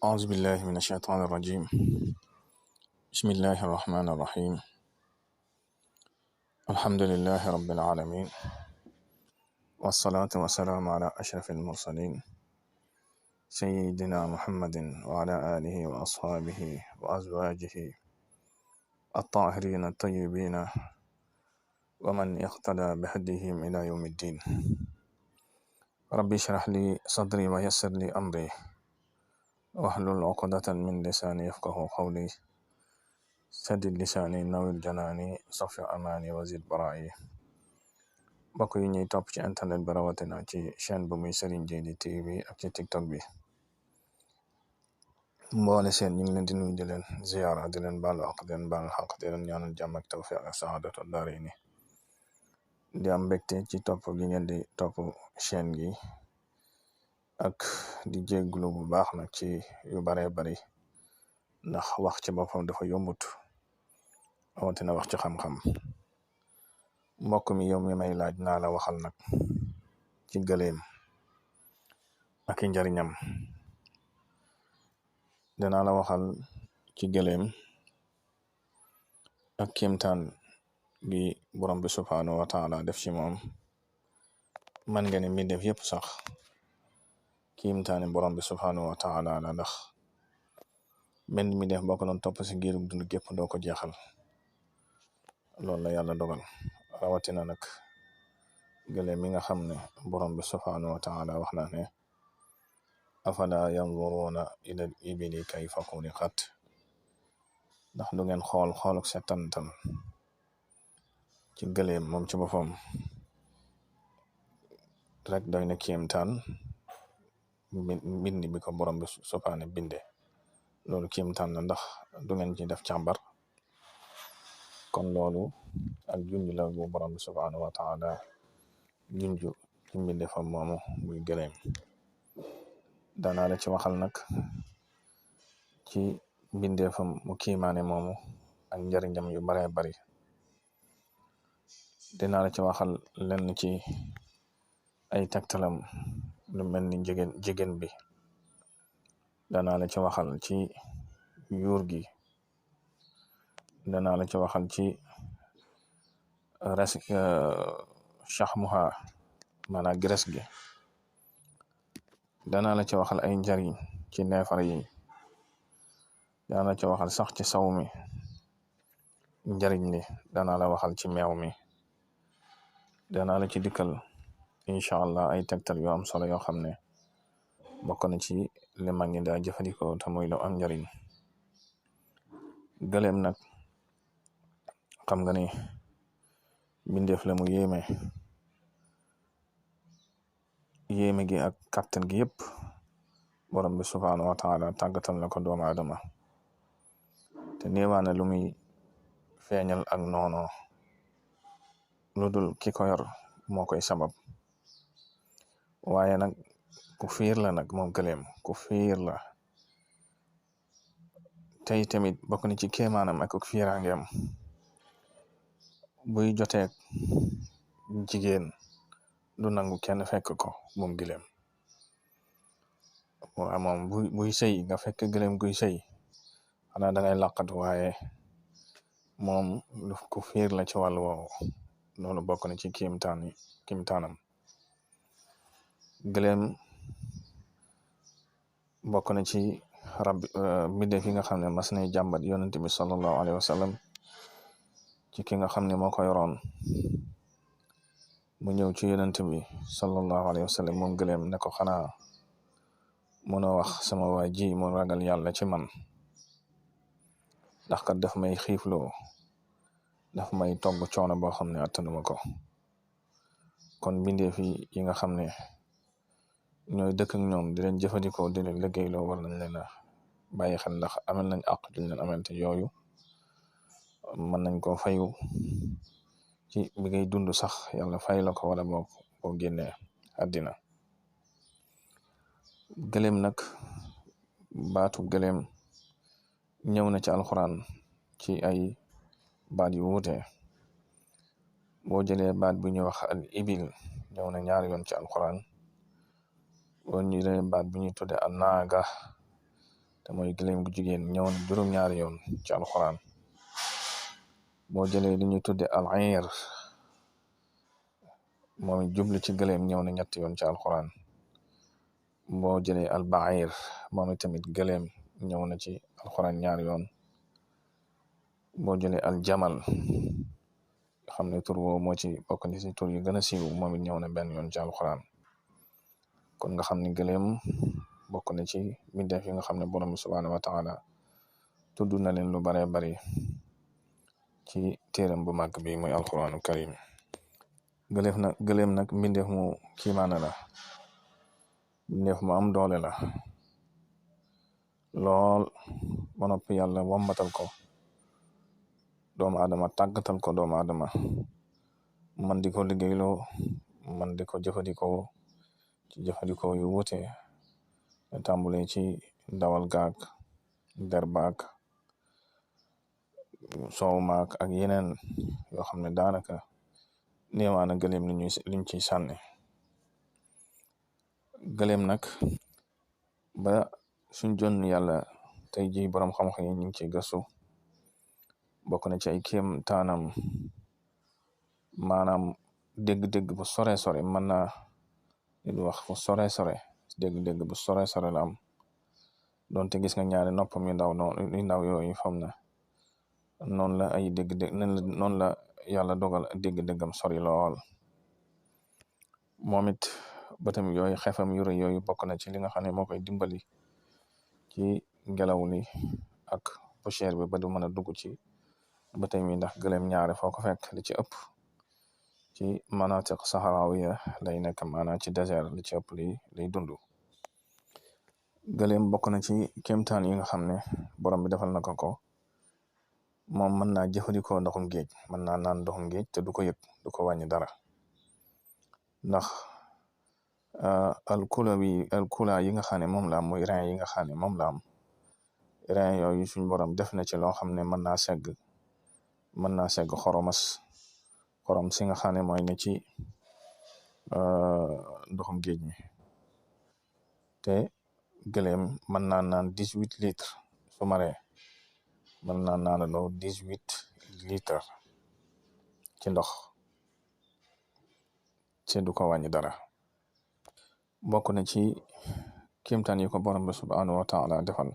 أعوذ بالله من الشيطان الرجيم. بسم الله الرحمن الرحيم. الحمد لله رب العالمين، والصلاة والسلام على أشرف المرسلين سيدنا محمد وعلى آله وأصحابه وأزواجه الطاهرين الطيبين ومن اقتدى بهديهم إلى يوم الدين. ربي اشرح لي صدري ويسر لي أمري واحلل عقدة من لساني يفقه قولي سدد lisaani nawil janaani safi amaani wazid baraayi. Mbokk yi ñuy topp ci internet bi rawatina ci chaîne bu muy Serigne Djily TV ak ci TikTok bi mboole seen ñu ngi leen di nuyu di leen ziyaara di leen baalu àq di leen baal xaq di leen ñaanal jàmm ak tawfiq ak saadatu daarayni. di am mbégte ci topp gi ngeen di topp chaîne gi ak di jégglu bu baax nag ci yu baree bari ndax wax ci boppam dafa yombut awatina wax ci xam-xam. Mbokk mi yow mi may laaj naa la waxal nag ci gëléem ak i njariñam. danaa la waxal ci gëléem ak kéemtaan gi borom bi subhaanahu wa taala def ci moom. man nga ne mbindeef yépp sax kéemtaani borom bi subhaanahu wa taala la, ndax benn mbindeef boo ko doon topp si giirug dund gépp doo ko jeexal. loolu la yàlla dogal, rawatina nag gëléem mi nga xam ne borom bi subhaanahu wa taala wax na ne afala yanzuruna ila al ibili kayfa xuliqat, ndax du ngeen xooluk setantal ci gëléem moom ci boppam rek doy na kéemtaan. mbind bi ko borom bi subhaanahu binde loolu kéemtaan la, ndax du ngeen ci def càmbar. kon loolu ak junj la bu borom bi subhaanahu wa taala junj ci mbindeefam moomu muy gëléem. danaa la ci waxal nag ci mbindeefam mu kiimaane moomu ak njariñam yu baree bari. dinaa la ci waxal lenn ci ay tegtalam lu mel ni jigéen bi. danaa la ci waxal ci yuur gi. danaa la ci waxal ci shaxmuha maanaam graisse gi. danaa la ci waxal ay njariñ ci neefare yi. danaa la ci waxal sax ci saw mi njariñ li. danaa la waxal ci meew mi. danaa la ci dikkal incha allah ay tegtal yoo am solo yoo xam ne bokk na ci li mag ñi daa jëfandikoo te muy lu am njariñ. gëléem nag xam nga ni mbindeef la mu yéeme gi ak kàttan gi yëpp borom bi subhaanahu wa taala tàggatal na ko doomu aadama, te néewaane lu muy feeñal ak noono lu dul ki ko yor moo koy sabab. waaye nag ku fiir la nag moom gëléem ku fiir la. tey tamit bokk na ci kéemaanam ak fiiraangeem buy joteeg jigéen du nangu kenn fekk ko moom gëléem. waaw moom buy sëy nga fekk gëléem guy sëy xanaa da ngay làqatu, waaye moom ku fiir la ci wàllu woowu. loolu bokk na ci kéemtaanam. gëléem bokk na ci mbindeef yi nga xam ne mas nay jàmbat yonent bi sallallahu alayhi wa sallam ci ki nga xam ne moo ko yoroon. mu ñëw ci yonent bi sallallahu alayhi wa sallam moom gëléem ne ko xanaa mënoo wax sama waa ji mu ragal yàlla ci man, ndax kat daf may xiifloo, daf may togg coono boo xam ne attanuma ko. kon mbindeef yi nga xam ne ñooy dëkk ak ñoom di leen jëfandikoo di leen liggéeyloo war nañ leen a bàyyi xel, ndax amel nañ àq juñ leen amel te yooyu mën nañ koo fayu ci bi ngay dund sax yàlla fay la ko wala boo génnee àddina. gëléem nag baatu gëléem ñëw na ci alxuraan ci ay baat yu wuute. boo jëlee baat bu ñuy wax al ibil ñëw na ñaari yoon ci alxuraan. boo jëlee baat bu ñuy tudde al naaga te mooy gëléem gu jigéen ñëw na juróom-ñaari yoon ci alquran. boo jëlee li ñuy tudde al ayr moom jublu ci gëléem ñëw na ñetti yoon ci alquran. boo jëlee al bair moom tamit gëléem ñëw na ci alquran ñaari yoon. boo jëlee al jamal xam ne tur woo moo ci bokk ci tur yu gën a siiw moom it ñëw na benn yoon ci alquran. kon nga xam ne gëléem bokk na ci mbindeef yi nga xam ne borom bi subhaanahu wa taala tudd na leen lu baree bari ci téeram bu màgg bi muy alquranu karim. gëléem nag mbindeef mu kiimaane la, mbindeef mu am doole la lool, ba noppi yàlla wambatal ko doomu adama, tàggatal ko doomu adama man di ko liggéeyloo, man di ko jëfandikoo ci jëfandikoo yu wuute, tàmbule ci ndawal gaag, der baag, soow maag ak yeneen yoo xam ne daanaka néewaana gëléem liñ ciy sànni. gëléem nag ba suñ jon yàlla tey ji borom xam-xam yi ñu ngi ciy gëstu, bokk na ci ay kéem taanam, maanaam dégg-dégg bu sore mën naa di wax fu sore dégg-dégg bu sore la am, donte gis nga ñaari noppam yu ndaw yooyu fam na noonu la ay dégg-dégg noonu la yàlla dogal dégg-déggam sori lool. moom it bëtam yooyu, xefam yu rëy yooyu bokk na ci li nga xam ne moo koy dimbali ci ngelaw li ak poussière bi ba du mën a dugg ci bëtam yi, ndax gëléem ñaare foo ko fekk li ci ëpp ci manatiq saharawiya lay nekk, maanaam ci désert li ci ëpp lay dund. gëléem bokk na ci kéemtaan yi nga xam ne borom bi defal na ko moom mën naa jëfandikoo ndoxum géej, mën naa naan ndoxum géej te du ko yëg, du ko wàññi dara, ndax alkula yi nga xam ne moom la am, muy rein yi nga xam ne moom la am, rein yooyu suñ borom def na ci loo xam ne mën naa segg xorom si nga xam ne mooy ne ci ndoxum géej mi. te gëléem mën naa naan 18 litres su maree, mën naa naanaloo 18 litres ci ndox ci du ko wàññi dara. bokk na ci kéemtaan yi ko borom bi subhaanahu wa taala defal,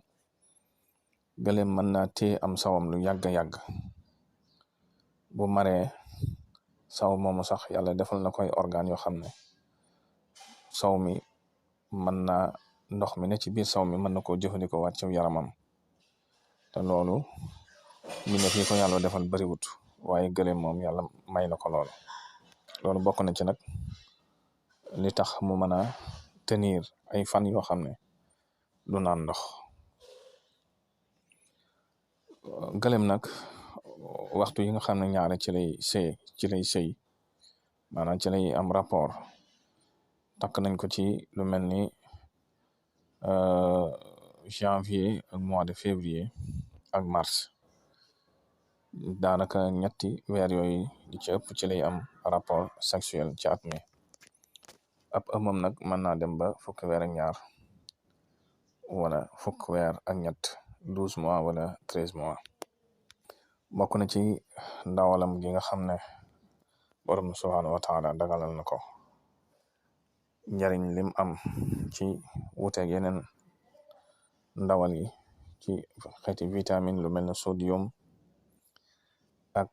gëléem mën naa téye am sawam lu yàgg bu maree saw moomu sax yàlla defal na koy organe yoo xam ne saw mi mën naa ndox mi ne ci biir saw mi mën na koo jëfandikoo waat ci yaramam. te loolu mbindeef yi ko yàlla defal bariwut, waaye gëléem moom yàlla may na ko loolu bokk na ci nag li tax mu mën a tenir ay fan yoo xam ne du naan ndox. gëléem nag waxtu yi nga xam ne ñaare ci lay sëy maanaam ci lay am rapport, takk nañ ko ci lu mel ni janvier ak mois de février ak mars, daanaka ñetti weer yooyu di ci ëpp ci lay am rapport sexuel ci at mi. ab ëmmam nag mën naa dem ba fukki weer ak ñaar wala fukki weer ak ñett, 12 mois wala 13 mois. bokk na ci ndawalam gi nga xam ne borom subhaanahu wa taala dagalal na ko njariñ lim am ci wuuteeg yeneen ndawal yi ci xeeti vitamine lu mel ne sodium ak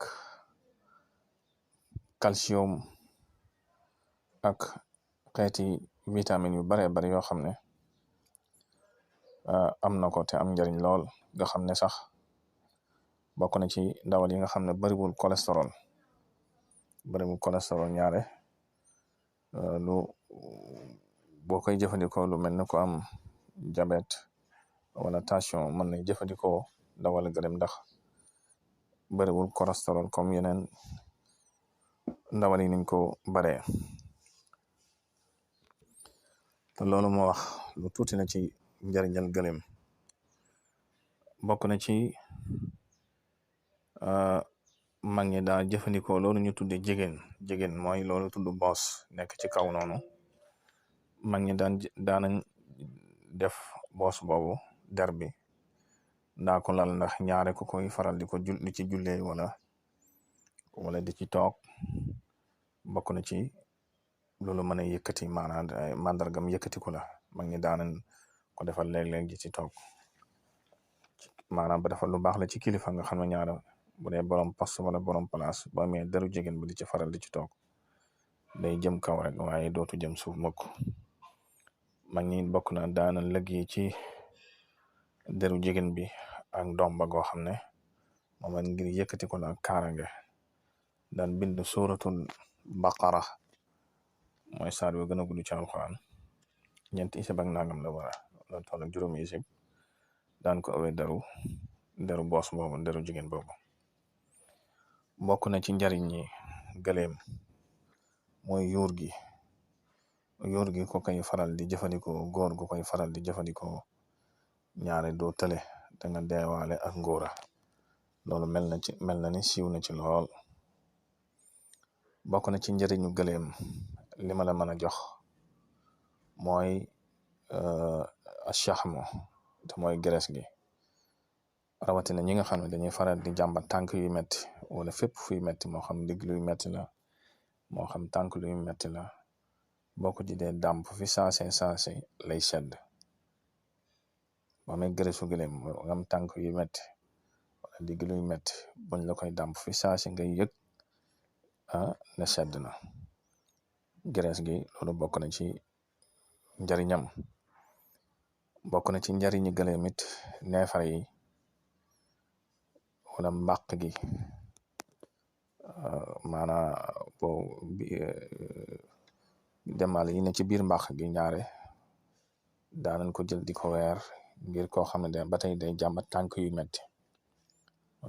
calcium ak xeeti vitamine yu baree bari yoo xam ne am na ko te am njariñ lool, nga xam ne sax bokk na ci ndawal yi nga xam ne bariwul cholestérol ñaare boo koy jëfandikoo lu mel ne ko am diabète wala tension mën na jëfandikoo ndawal gëléem ndax bariwul cholestérol comme yeneen ndawal yi niñ ko baree. te loolu moo wax lu tuuti na ci njariñal gëléem. bokk na ci mag ñi daa jëfandikoo loolu ñu tudde jigéen mooy loolu tudd boos nekk ci kaw noonu. mag ñi daanañ def boos boobu der bi daa ko lal ndax ñaare ko koy faral di ci jullee wala di ci toog bokk na ci loolu mën a yëkkati maanaam màndargam yëkkati ko la mag ñi daanan ko defal léeg-léeg di ci toog maanaam ba defal lu baax la ci kilifa nga xam ne ñaare bu dee borom poste wala borom place boo amee deru jigéen ba di ci faral di ci toog day jëm kaw rek waaye dootu jëm suuf mukk mag ñi bokk na daana liggéey ci deru jigéen bi ak ndomba goo xam ne moom ngir yëkkati ko la ak kaarange daan bind suuratul baqara mooy saar wi gën a gudd ci alxuraan ñeenti isib ak nangam la wara la toll ak juróomi isib daan ko awee deru boos boobu deru jigéen boobu bokk na ci njariñ ñi gëleem mooy yuur gi ko koy faral di jëfandikoo góor gu koy faral di jëfandikoo ñaare doo tële da nga deewaale ak ngóora loolu mel na ni siiw na ci lool bokk na ci njëriñu gëleem li ma la mën a jox mooy achaxmo te mooy gerees gi rawatina ñi nga xam ne dañuy faral di jàmbat tànk yu metti wala fépp fuy metti moo xam ndigg luy metti la moo xam tànk luy metti la boo ko jidee dàmp fi saase lay sedd boo amee gereesu gëleem nga am tànk yu metti wala ndigg luy metti buñ la koy dàmp fi saase ngay yëg ne sedd na gerees gi loolu bokk na ci njariñam bokk na ci njariñi gëleem it neefare yi wala mbàq gi maanaa bo demal yi ne ci biir mbàq gi ñaare daanañ ko jël di ko weer ngir koo xam ne ba tey day jàmbat tànk yu metti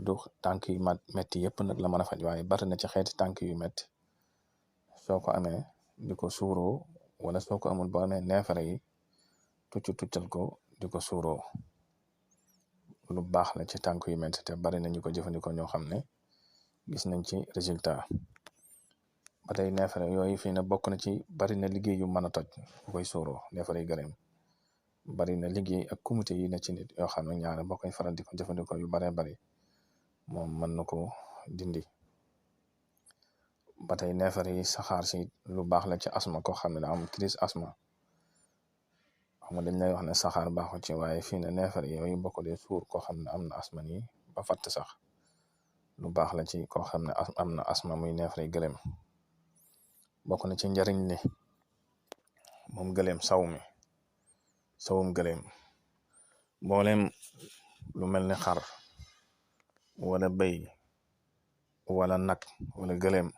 du tànk yu metti yëpp nag la mën a faj waaye bari na ci xeeti tànk yu metti soo ko amee di ko suuroo wala soo ko amul boo amee neefare yi tuccal ko di ko suuroo lu baax la ci tànk yu metti te bari na ñu ko jëfandikoo ñoo xam ne gis nañ ci résultat ba tey neefare yooyu fii na bokk na ci bari na liggéey yu mën a toj bu koy suuroo neefare yi gëleem bari na liggéey ak comité yi na ci nit yoo xam ne ñaare boo koy faral di ko jëfandikoo yu baree bari moom mën na ko dindi ba tey neefare yi saxaar si lu baax la ci asma koo xam ne am crise asma xam nga dañ lay wax ne saxaar baaxu ci waaye fii ne neefare yooyu bokk dee suur koo xam ne am na asma nii ba fatt sax lu baax la ci koo xam ne am na asma muy neefare yi gëleem bokk na ci njariñ li moom gëleem sawum gëleem mbooleem lu mel ni xar wala bëy wala nag wala gëleem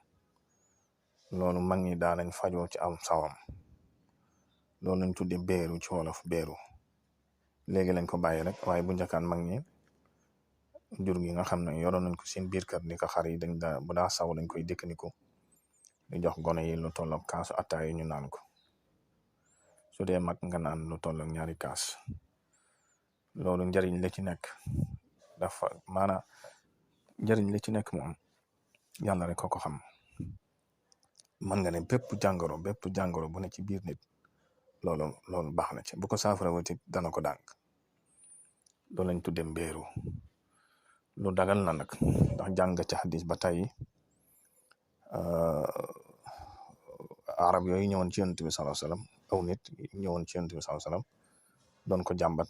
loolu mag ñi daa nañ fajoo ci am sawam loolu lañ tudde beeru ci wolof beeru léegi lañ ko bàyyi rek waaye bu njëkkaan mag ñi jur gi nga xam ne yoroon nañ ko seen biir kër ni ko xar yi bu daa saw dañ koy dékkaniku di jox gone yi lu tollook kaasu attaay yi ñu naan ko su dee mag nga naan lu tollook ñaari kaas loolu njariñ la ci nekk dafa maanaam njariñ la ci nekk moom yàlla rek ko xam mën nga ne bépp jàngoro bu ne ci biir nit loolu baax na ci bu ko saafara wutit dana ko dànk loolu lañ tudde mbéeru lu dagal na nag ndax jàng ci xadis ba tey arab yooyu ñëwoon ci yonent bi sallallahu alayhi wasallam aw nit ñëwoon ci yonent bi sallallahu alayhi wasallam doon ko jàmbat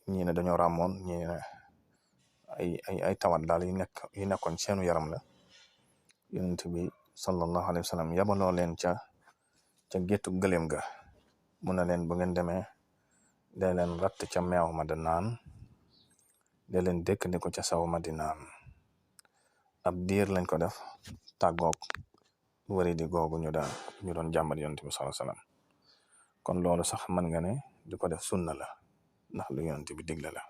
ñii ne dañoo ràmmoon ñii ne ay tawat daal yi nekkoon seenu yaram la yonent bi sallallahu alayhi wasallam yabaloo leen ca géttu gëléem ga mu ne leen bu ngeen demee dee leen ratt ca meew ma di naan dee leen dëkk ni ko ca saw ma di naan ab diir lañ ko def tàggoog wari di googu ñu doon jàmbat yonent bi sallallahu alayhi wasallam kon loolu sax mën nga ne di ko def sunna la ndax lu yonent bi digle la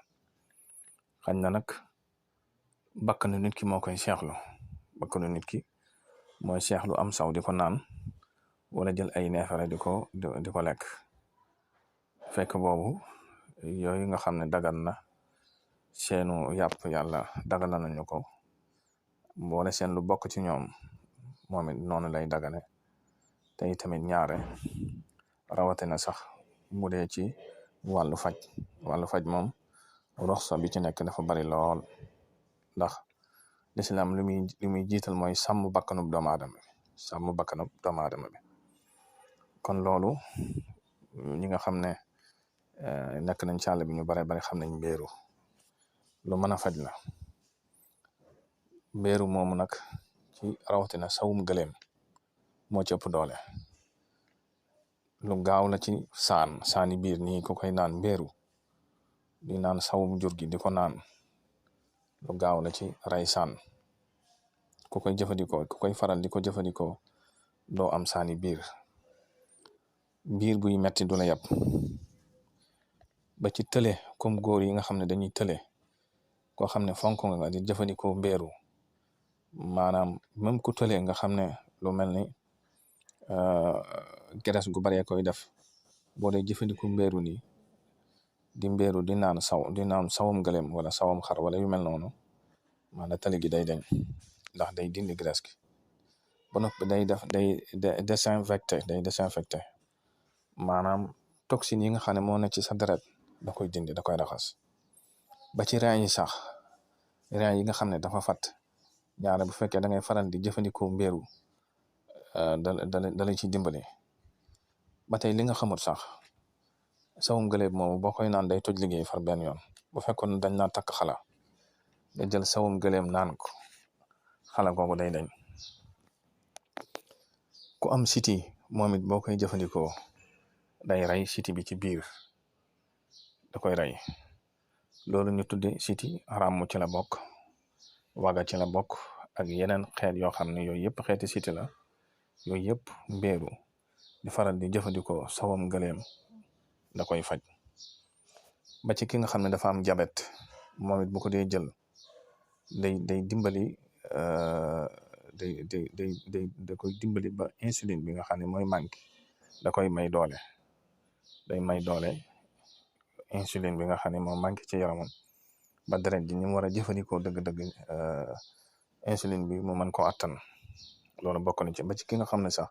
xañ na nag bakkanu nit ki moo koy seexlu bakkanu nit ki mooy seexlu am saw di ko naan wala jël ay neefere di ko lekk fekk boobu yooyu nga xam ne dagan na seenu yàpp yàlla dagal nañu ko boole seen lu bokk ci ñoom moom it noonu lay dagane te tamit ñaare rawatina sax mu dee ci wàllu faj moom roxsa bi ci nekk dafa bari lool ndax lislaam li muy jiital mooy sàmm bakkanub doomu aadama bi sàmm bakkanub doomu aadama bi kon loolu ñi nga xam ne nekk nañ ci àll bi ñu bare bari xam nañ mbéeru lu mën a faj la mbéeru moomu nag ci rawatina sawum gëléem moo ci ëpp doole lu gaaw la ci saani biir nii ku koy naan mbéeru di naan sawum jur gi di ko naan lu gaaw la ci ray saan ku koy jëfandikoo ku koy faral di ko jëfandikoo doo am saani biir buy metti du la yàpp ba ci tële comme góor yi nga xam ne dañuy tële koo xam ne fonk nga di jëfandikoo mbéeru maanaam même ku tële nga xam ne lu mel ni graisse gu baree koy def boo dee jëfandikoo mbéeru nii di mbéeru di naan sawum gëléem wala sawum xar wala yu mel noonu maanaam tële gi day deñ ndax day dindi graisse gi ba noppi day désinfecté maanaam toxine yi nga xam ne moo nekk ci sa deret da koy dindi da koy raxas ba ci rein yi sax rein yi nga xam ne dafa fat ñaare bu fekkee da ngay faral di jëfandikoo mbéeru da lay ci dimbali ba tey li nga xamut sax sawum gëléem moomu boo koy naan day toj liggéey far benn yoon bu fekkoon dañ naa takk xala nga jël sawum gëléem naan ko xala googu day dañ ku am siti moom it boo koy jëfandikoo day rey siti bi ci biir da koy rey loolu ñu tudde siti ràmm ci la bokk waga ci la bokk ak yeneen xeet yoo xam ne yooyu yëpp xeeti siti la yooyu yëpp mbéeru di faral di jëfandikoo sawam gëléem da koy faj ba ci ki nga xam ne dafa am jabet moom it bu ko dee jël day dimbali da koy dimbali ba insuline bi nga xam ne mooy manqué da koy may doole day may doole insuline bi nga xam ne moo manqué ci yaramam ba deret ji ñu war a jëfandikoo dëgg-dëgg insuline bi mu mën koo attan loolu bokk na ci ba ci ki nga xam ne sax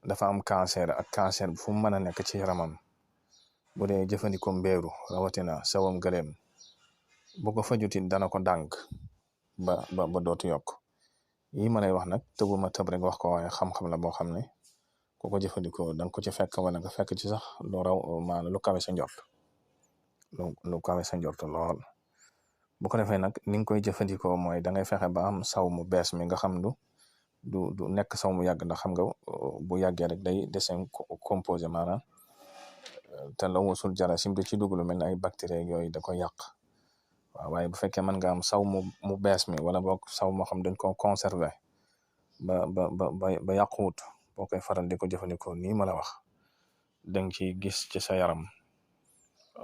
dafa am cancer ak cancer bu fu mu mën a nekk ci yaramam bu dee jëfandikoo mbéeru rawatina sawam gëléem bu ko fajutit dana ko dànk ba dootu yokk yi ma lay wax nag tëbuma tëb rek wax ko waaye xam-xam la boo xam ne ku ko jëfandikoo danga ko ci fekk wala nga fekk ci sax lu raw maanaam lu kawe sa njort lu kawe sa njort lool bu ko defee nag ni nga koy jëfandikoo mooy da ngay fexe ba am saw mu bees mi nga xam du nekk saw mu yàgg ndax xam nga bu yàggee rek day décomposé maanaam te la wusul jarasim da ci dugg lu mel ne ay bactéries yooyu da koy yàq waaw waaye bu fekkee mën nga am saw mu bees mi wala boog saw moo xam dañ ko conserver ba yàquwut boo koy faral di ko jëfandikoo nii ma la wax danga ci gis ci sa yaram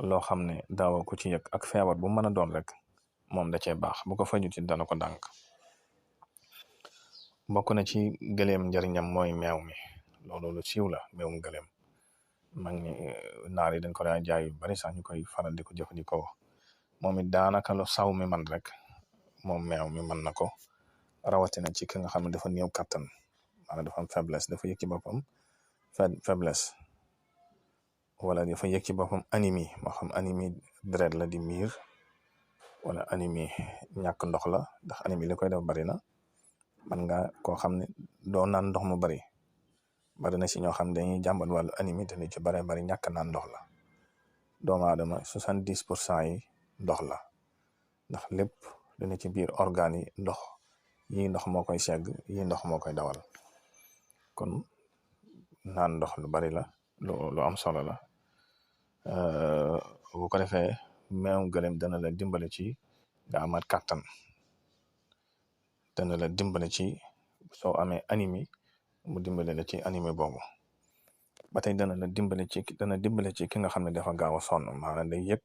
loo xam ne daawa ko ci yëg ak feebar bu mën a doon rek moom da cee baax bu ko fajuti dana ko dànk bokk na ci gëléem njëriñam mooy meew mi loolu lu siiw la meewum gëléem mag ñi naar yi dañ ko daa jaay yu bari sax ñu koy faral di ko jëfandikoo moom it daanaka lu saw mi man rek moom meew mi mën na ko rawatina ci ki nga xam ne dafa néew kattan maanaam dafa am faiblesse dafa yëg ci boppam faiblesse wala dafa yëg ci boppam anémie moo xam anémie deret la di miir wala anémie ñàkk ndox la ndax anémie li koy def bari na man nga koo xam ne doo naan ndox mu bari na si ñoo xam ne dañuy jàmbat wàllu anémie te ci bari ñàkk naan ndox la doomu aadama 70% yi ndox la ndax lépp dina ci biir organes yi ndox yi ndox moo koy segg yi ndox moo koy dawal kon naan ndox lu bari la lu am solo la bu ko defee meewum gëléem dana la dimbale ci nga amaat kàttan dana la dimbale ci soo amee anémie mu dimbale la ci anémie boobu ba tey dana dimbale ci ki nga xam ne dafa gaaw a sonn maanaam day yëg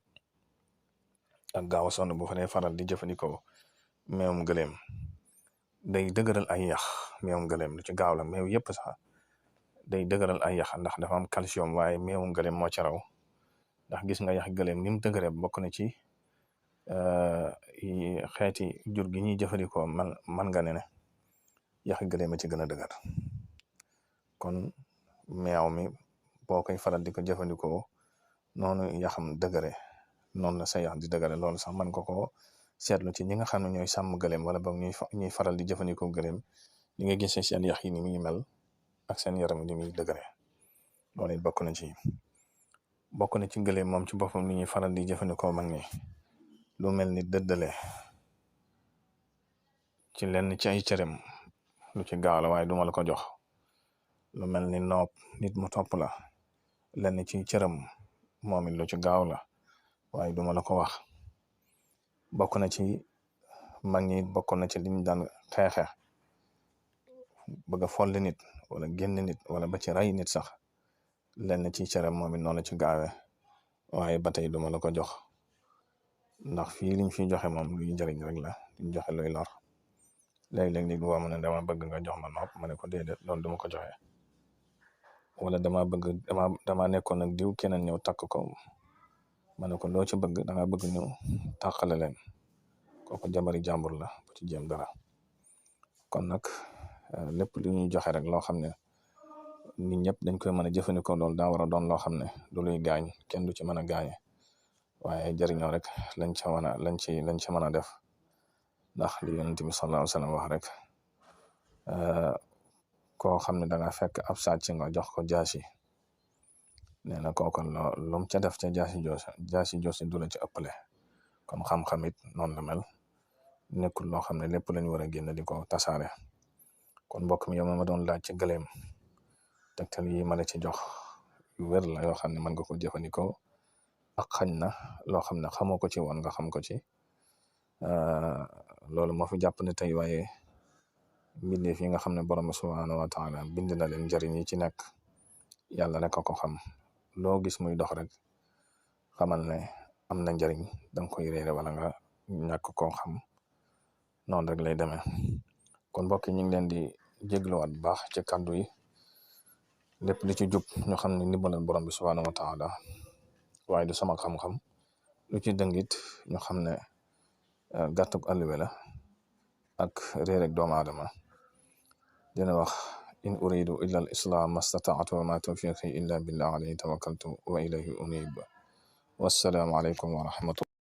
ak gaaw a sonn bu fa dee faral di jëfandikoo meewum gëléem day dëgëral ay yax meewum gëléem lu ci gaaw la meew yëpp sax day dëgëral ay yax ndax dafa am calcium waaye meewum gëléem moo ci raw ndax gis nga yax gëléem ni mu dëgëree bokk na ci xeeti jur gi ñuy jëfandikoo man nga ne yax gëléem a ci gën a dëgër kon meew mi boo koy faral di ko jëfandikoo noonu yaxam dëgëre noonu la sa yax di dëgëre. loolu sax man ko seetlu ci ñi nga xam ne ñooy sàmm gëléem wala boog ñuy faral di jëfandikoo gëléem li nga gisee seen yax yi ni muy mel ak seen yaram ni muy dëgëre. loolu it bokk na ci gëléem moom ci boppam li ñuy faral di jëfandikoo mag ñi lu mel ni dëddale ci lenn ci ay cërëm lu ci gaaw la waaye duma la ko jox. lu mel ni noob nit mu topp la lenn ci cërëm moom it lu ci gaaw la waaye duma la ko wax. bokk na ci mag ñi bokk na ci liñ daan xeexe bëgg a folli nit wala génn nit wala ba ci rey nit sax lenn ci cërëm moom it noonu la ci gaawe waaye ba tey duma la ko jox ndax fii liñ fi joxe moom luy njëriñ rek la liñ joxe luy lor. léeg-léeg nit woo ma ne dama bëgg nga jox ma nopp ma ne ko déedéet loolu duma ko joxe. wala dama nekkoon ak diw keneen ñëw takk ko ma ne ko loo ci bëgg danga bëgg ñu tàqale leen kooku jabari jàmbur la bu ci jéem dara. kon nag lépp lu ñuy joxe rek loo xam ne nit ñëpp dañ koy mën a jëfandikoo loolu daa war a doon loo xam ne du luy gaañ kenn du ci mën a gaañe waaye jëriñoo rek lañ ci mën a def. ndax li yonent bi sallallahu alayhi wasallam wax rek koo xam ne danga fekk ab sàcc nga jox ko jaasi nee na kooku lum ca def ca jaasi joosi du la ci ëppale. kon xam-xam it noonu la mel nekkul loo xam ne lépp lañ war a génn di ko tasaare. kon mbokk mi yow ma doon laaj ci gëléem tegtal yi ma la ci jox yu wér la yoo xam ne mën nga ko jëfandikoo ak xañ na loo xam ne xamoo ko ci woon nga xam ko ci. loolu moo fi jàpp ne tey waaye mbindeef yi nga xam ne borom subhanahu wa taala bind na leen njëriñ yi ci nekk yàlla rek a ko xam. loo gis muy dox rek xamal ne am na njëriñ danga koy réere wala nga ñàkk koo xam noonu rek lay demee. kon mbokk yi ñu ngi leen di jégluwaat bu baax ci kàddu yi lépp li ci jub ñu xam ne ndimbalal borom bi subhanahu wa taala waaye du sama xam-xam lu ci dëngit ñu xam ne gàttuk àlluwe la ak réer ak doomu aadama. dina wax in uridu illa al islam mastataatu wa ma tawfiqi illa billah alayhi tawakkaltu wa ilayhi unib. wassalaamu aleykum wa rahmatullah.